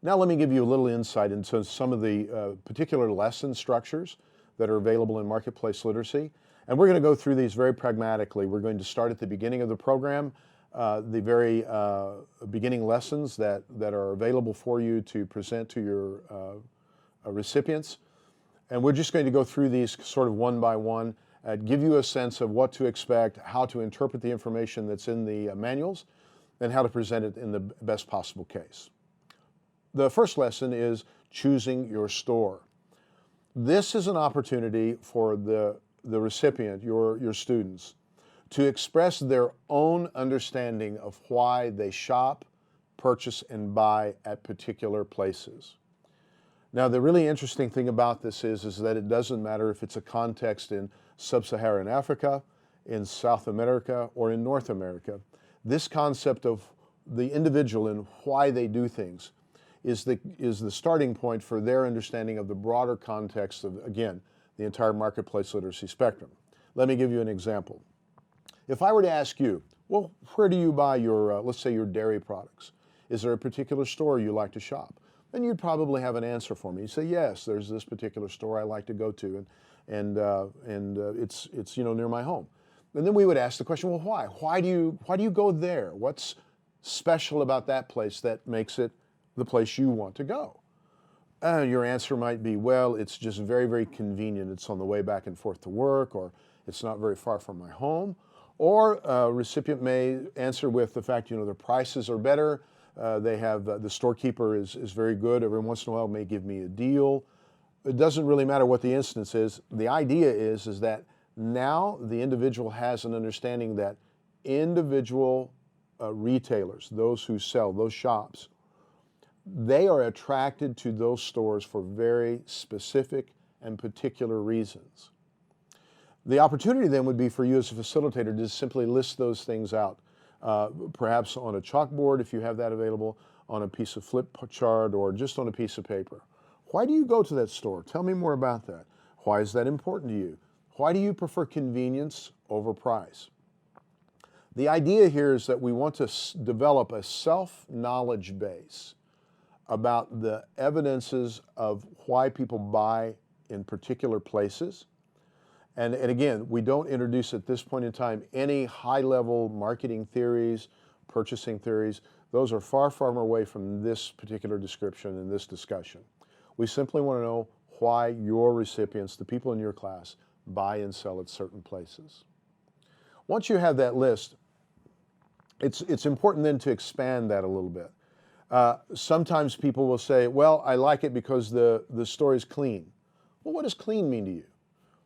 Now let me give you a little insight into some of the particular lesson structures that are available in Marketplace Literacy. And we're going to go through these very pragmatically. We're going to start at the beginning of the program, the very beginning lessons that are available for you to present to your recipients. And we're just going to go through these sort of one by one, give you a sense of what to expect, how to interpret the information that's in the manuals, and how to present it in the best possible case. The first lesson is choosing your store. This is an opportunity for the recipient, your students, to express their own understanding of why they shop, purchase, and buy at particular places. Now, the really interesting thing about this is that it doesn't matter if it's a context in sub-Saharan Africa, in South America, or in North America. This concept of the individual and why they do things is the starting point for their understanding of the broader context of, again, the entire marketplace literacy spectrum. Let me give you an example. If I were to ask you, well, where do you buy your, let's say, your dairy products? Is there a particular store you like to shop? Then you'd probably have an answer for me. You say, yes, there's this particular store I like to go to, and it's near my home. And then we would ask the question, well, why? Why do you go there? What's special about that place that makes it the place you want to go? Your answer might be, well, it's just very, very convenient. It's on the way back and forth to work, or it's not very far from my home. Or a recipient may answer with the fact, the prices are better. They have, the storekeeper is very good. Every once in a while may give me a deal. It doesn't really matter what the instance is. The idea is that now the individual has an understanding that individual retailers, those who sell, those shops, they are attracted to those stores for very specific and particular reasons. The opportunity then would be for you as a facilitator to simply list those things out, perhaps on a chalkboard if you have that available, on a piece of flip chart, or just on a piece of paper. Why do you go to that store? Tell me more about that. Why is that important to you? Why do you prefer convenience over price? The idea here is that we want to develop a self-knowledge base about the evidences of why people buy in particular places. And again, we don't introduce at this point in time any high-level marketing theories, purchasing theories. Those are far, far more away from this particular description and this discussion. We simply want to know why your recipients, the people in your class, buy and sell at certain places. Once you have that list, it's important then to expand that a little bit. Sometimes people will say, well, I like it because the store is clean. Well, what does clean mean to you?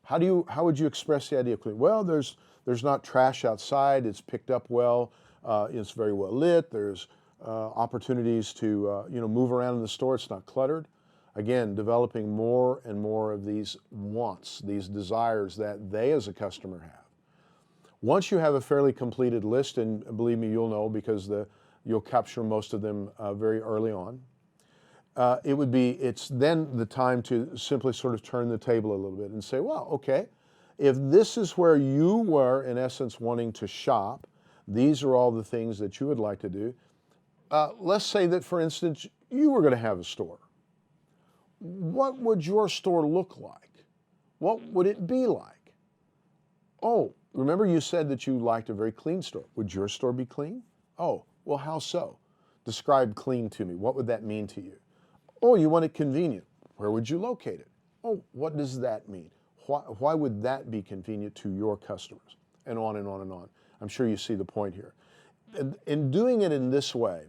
How would you express the idea of clean? Well, there's not trash outside. It's picked up well. It's very well lit. There's opportunities to move around in the store. It's not cluttered. Again, developing more and more of these wants, these desires that they as a customer have. Once you have a fairly completed list, and believe me, you'll know because you'll capture most of them very early on. It's then the time to simply sort of turn the table a little bit and say, well, okay, if this is where you were, in essence, wanting to shop, these are all the things that you would like to do. Let's say that, for instance, you were going to have a store. What would your store look like? What would it be like? Oh, remember you said that you liked a very clean store. Would your store be clean? Oh, well, how so? Describe clean to me. What would that mean to you? Oh, you want it convenient. Where would you locate it? Oh, what does that mean? Why would that be convenient to your customers? And on and on and on. I'm sure you see the point here. In doing it in this way,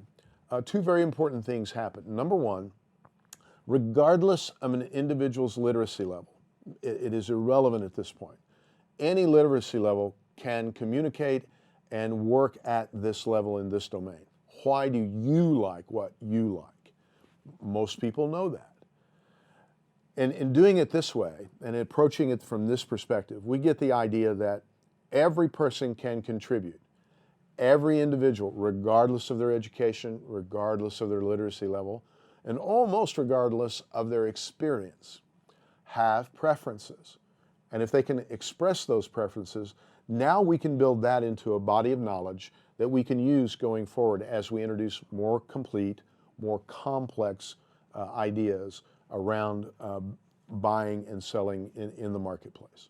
two very important things happen. Number one, regardless of an individual's literacy level, it is irrelevant at this point. Any literacy level can communicate and work at this level in this domain. Why do you like what you like? Most people know that. And in doing it this way and approaching it from this perspective, we get the idea that every person can contribute. Every individual, regardless of their education, regardless of their literacy level, and almost regardless of their experience, have preferences. And if they can express those preferences, now we can build that into a body of knowledge that we can use going forward as we introduce more complete, more complex ideas around buying and selling in the marketplace.